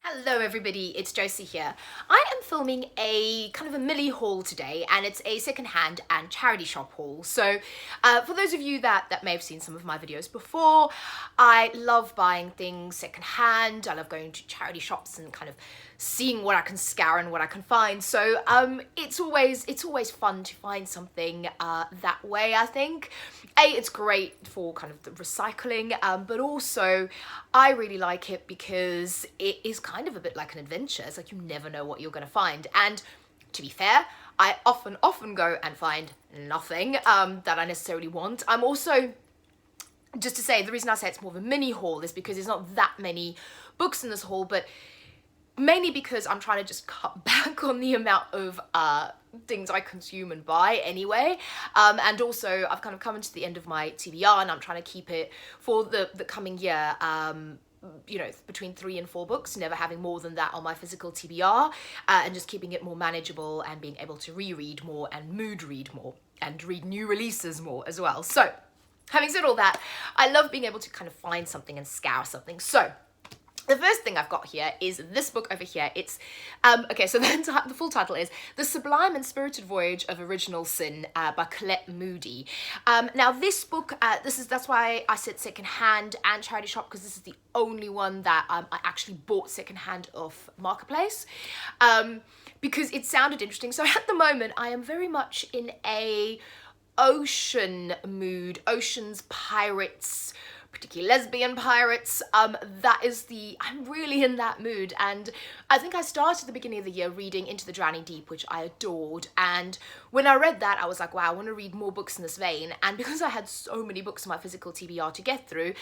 Hello everybody, it's Josie here. I am filming a kind of a mini haul today, and it's a secondhand and charity shop haul. So for those of you that may have seen some of my videos before, I love buying things secondhand. I love going to charity shops and kind of seeing what I can scour and what I can find. So it's always fun to find something that way, I think. It's great for kind of the recycling, but also I really like it because it is kind of a bit like an adventure. It's like you never know what you're going to find. And to be fair, I often go and find nothing that I necessarily want. I'm also, just to say, the reason I say it's more of a mini haul is because there's not that many books in this haul, but mainly because I'm trying to just cut back on the amount of things I consume and buy anyway. And also I've kind of come into the end of my TBR and I'm trying to keep it for the coming year, you know, between 3 and 4 books, never having more than that on my physical TBR, and just keeping it more manageable and being able to reread more and mood read more and read new releases more as well. So having said all that, I love being able to kind of find something and scour something. So the first thing I've got here is this book over here. It's, okay, so the full title is The Sublime and Spirited Voyage of Original Sin by Colette Moody. Now this book, that's why I said secondhand and charity shop, because this is the only one that I actually bought secondhand off Marketplace, because it sounded interesting. So at the moment, I am very much in a ocean mood, oceans, pirates, particularly lesbian pirates. I'm really in that mood, and I think I started at the beginning of the year reading Into the Drowning Deep, which I adored, and when I read that I was like, wow, I want to read more books in this vein. And because I had so many books in my physical TBR to get through,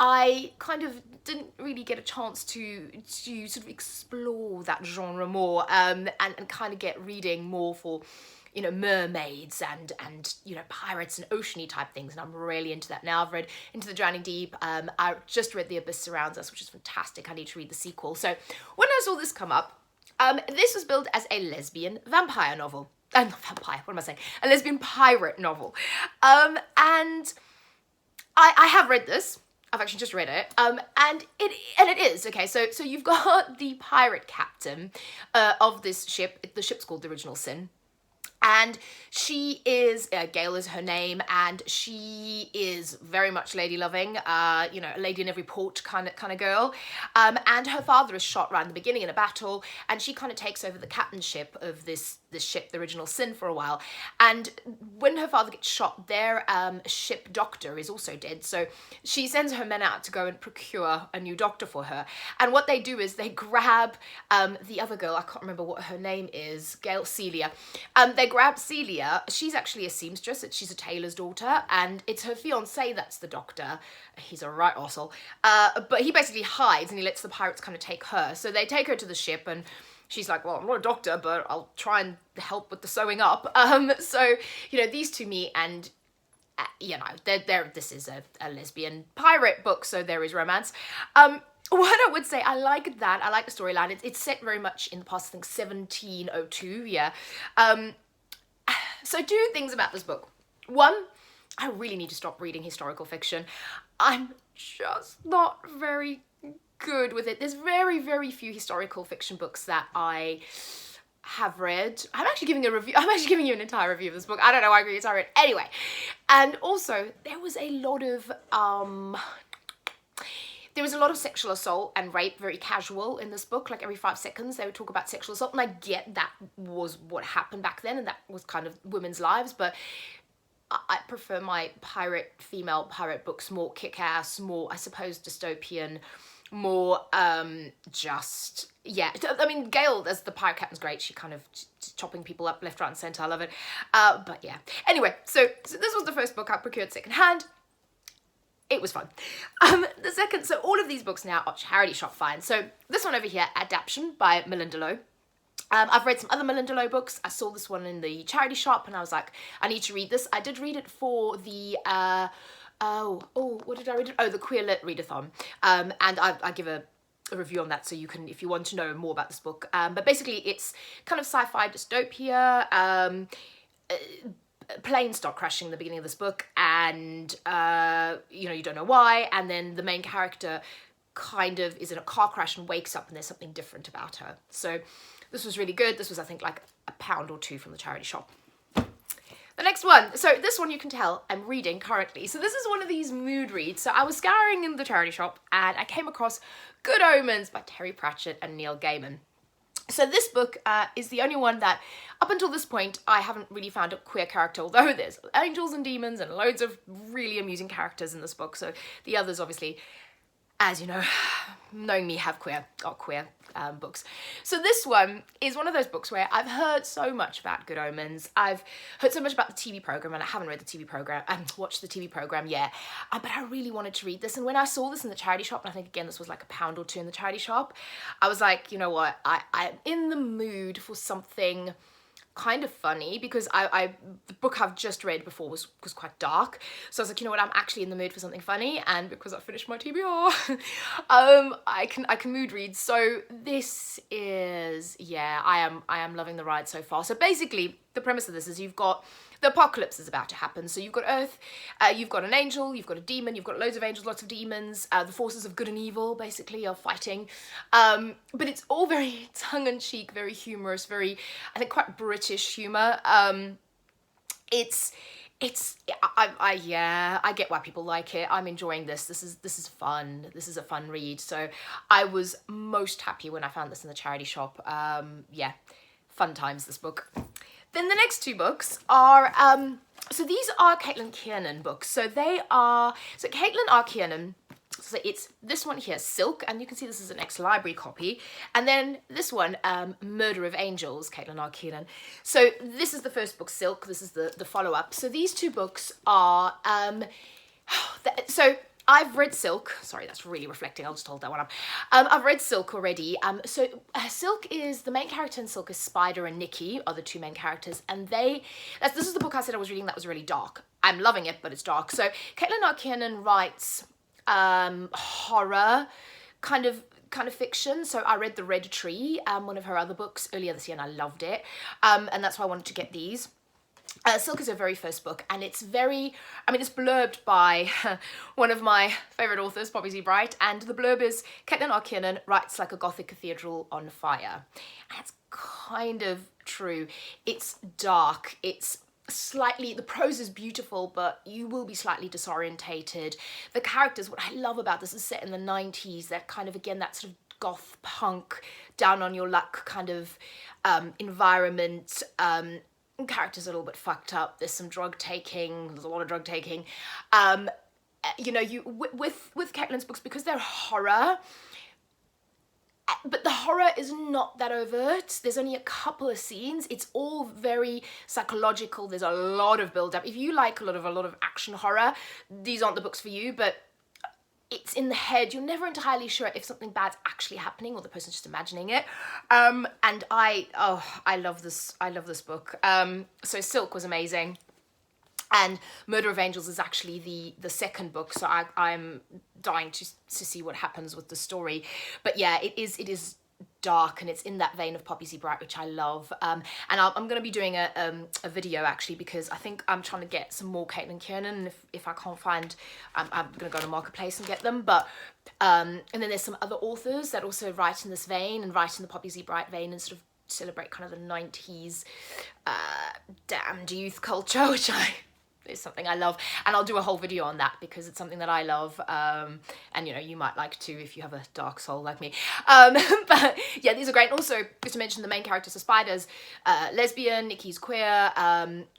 I kind of didn't really get a chance to sort of explore that genre more, and kind of get reading more for, you know, mermaids and you know, pirates and oceany type things, and I'm really into that now. I've read Into the Drowning Deep. I just read The Abyss Surrounds Us, which is fantastic. I need to read the sequel. So when I saw this come up, this was billed as a lesbian vampire novel. Not vampire, what am I saying? A lesbian pirate novel. And I have read this. I've actually just read it, and it is okay. So you've got the pirate captain of this ship. The ship's called the Original Sin. And she is, Gail is her name, and she is very much lady-loving, you know, a lady in every port kind of girl. And her father is shot right in the beginning in a battle, and she kind of takes over the captainship of this ship, the Original Sin, for a while. And when her father gets shot, their ship doctor is also dead, so she sends her men out to go and procure a new doctor for her. And what they do is they grab the other girl, I can't remember what her name is, Celia. They grab Celia. She's actually a seamstress. She's a tailor's daughter, and it's her fiance that's the doctor. He's a right arsehole. But he basically hides and he lets the pirates kind of take her. So they take her to the ship, and she's like, well, I'm not a doctor, but I'll try and help with the sewing up. So, you know, these two meet, and you know, this is a lesbian pirate book, so there is romance. What I would say, I like that. I like the storyline. It's set very much in the past, I think 1702, yeah. So 2 things about this book. One, I really need to stop reading historical fiction. I'm just not very good with it. There's very, very few historical fiction books that I have read. I'm actually giving you an entire review of this book. I don't know why I agree it's read. Anyway, and also there was a lot of sexual assault and rape, very casual in this book. Like every 5 seconds they would talk about sexual assault, and I get that was what happened back then, and that was kind of women's lives, but I prefer my female pirate books more kick-ass, more, I suppose, dystopian, more just, yeah. I mean, Gail as the pirate captain's great. She kind of chopping people up left, right and centre. I love it. But yeah. Anyway, so this was the first book I procured secondhand. It was fun. The second, so all of these books now are charity shop finds. So this one over here, Adaptation by Melinda Lowe. I've read some other Melinda Lowe books. I saw this one in the charity shop and I was like, I need to read this. I did read it for the, what did I read it? Oh, the Queer Lit Readathon. And I give a review on that, so you can, if you want to know more about this book. But basically it's kind of sci-fi dystopia, planes start crashing in the beginning of this book, and you know, you don't know why, and then the main character kind of is in a car crash and wakes up and there's something different about her. So this was really good. This was, I think, like £1 or £2 from the charity shop. The next one, so this one you can tell I'm reading currently. So this is one of these mood reads. So I was scouring in the charity shop and I came across Good Omens by Terry Pratchett and Neil Gaiman. So this book is the only one that, up until this point, I haven't really found a queer character, although there's angels and demons and loads of really amusing characters in this book. So the others, obviously, as you know, knowing me, have queer books. So this one is one of those books where I've heard so much about Good Omens. I've heard so much about the TV program, and I haven't read the TV program. I haven't watched the TV program yet, but I really wanted to read this. And when I saw this in the charity shop, and I think again this was like £1 or £2 in the charity shop, I was like, you know what? I'm in the mood for something kind of funny, because the book I've just read before was quite dark, so I was like, you know what, I'm actually in the mood for something funny, and because I finished my TBR, I can mood read. So this is, yeah, I am loving the ride so far. So basically the premise of this is you've got the apocalypse is about to happen. So you've got Earth, you've got an angel, you've got a demon, you've got loads of angels, lots of demons. The forces of good and evil basically are fighting. But it's all very tongue-in-cheek, very humorous, very, I think, quite British humour. I get why people like it. I'm enjoying this. This is fun. This is a fun read. So I was most happy when I found this in the charity shop. Yeah, fun times, this book. Then the next two books are, so these are Caitlin Kiernan books. So they are, so Caitlin Archanan, so it's this one here, Silk, and you can see this is an ex-library copy. And then this one, Murder of Angels, Caitlin Archanan. So this is the first book, Silk. This is the follow-up. So these two books are, so I've read Silk. Sorry, that's really reflecting. I'll just hold that one up. I've read Silk already. So Silk is, the main character in Silk is Spider and Nikki are the two main characters. And this is the book I said I was reading that was really dark. I'm loving it, but it's dark. So Caitlin Archanan writes horror kind of fiction. So I read The Red Tree, one of her other books earlier this year, and I loved it. And that's why I wanted to get these. Silk is her very first book, and it's very, it's blurbed by one of my favourite authors, Poppy Z. Bright, and the blurb is, Caitlin Archanan writes like a gothic cathedral on fire. And that's kind of true. It's dark, it's slightly, the prose is beautiful, but you will be slightly disorientated. The characters, what I love about this is set in the 90s, that kind of, again, that sort of goth punk, down on your luck kind of environment. Characters are a little bit fucked up. There's some drug taking. There's a lot of drug taking. You know, with Caitlin's books, because they're horror, but the horror is not that overt. There's only a couple of scenes. It's all very psychological. There's a lot of build up. If you like a lot of action horror, these aren't the books for you. But it's in the head. You're never entirely sure if something bad's actually happening or the person's just imagining it. And I love this. I love this book. So Silk was amazing. And Murder of Angels is actually the second book. So I'm dying to see what happens with the story. But yeah, it is dark, and it's in that vein of Poppy Z. Bright, which I love. And I'm going to be doing a video actually, because I think I'm trying to get some more Caitlin Kiernan, and if I can't find, I'm going to go to Marketplace and get them. But and then there's some other authors that also write in this vein and write in the Poppy Z. Bright vein and sort of celebrate kind of the 90s damned youth culture, which is something I love, and I'll do a whole video on that because it's something that I love, and you know, you might like too if you have a dark soul like me. But yeah, these are great. And also, just to mention, the main characters are Spider's lesbian, Nikki's queer,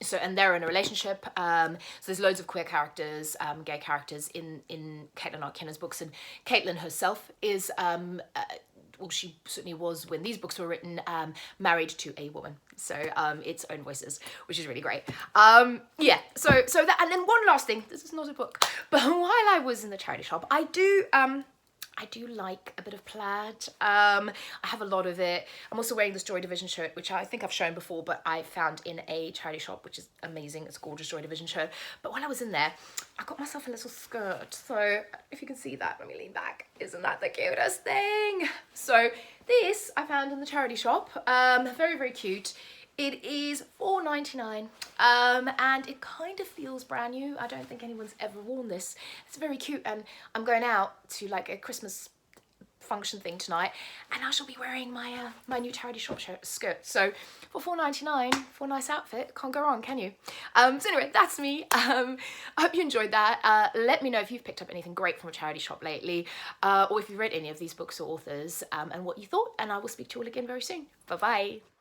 so, and they're in a relationship. So there's loads of queer characters, gay characters in Caitlin Archanan's books, and Caitlin herself is well, she certainly was when these books were written, married to a woman. So its own voices, which is really great. Yeah, so that, and then one last thing, this is not a book, but while I was in the charity shop, I do like a bit of plaid. I have a lot of it. I'm also wearing this Joy Division shirt, which I think I've shown before, but I found in a charity shop, which is amazing. It's a gorgeous Joy Division shirt. But while I was in there, I got myself a little skirt. So if you can see that, let me lean back. Isn't that the cutest thing? So this I found in the charity shop. Very, very cute. It is $4.99, and it kind of feels brand new. I don't think anyone's ever worn this. It's very cute, and I'm going out to like a Christmas function thing tonight, and I shall be wearing my my new charity shop skirt. So for $4.99 for a nice outfit, can't go wrong, can you? So anyway, that's me. I hope you enjoyed that. Let me know if you've picked up anything great from a charity shop lately, or if you've read any of these books or authors, and what you thought, and I will speak to you all again very soon. Bye bye.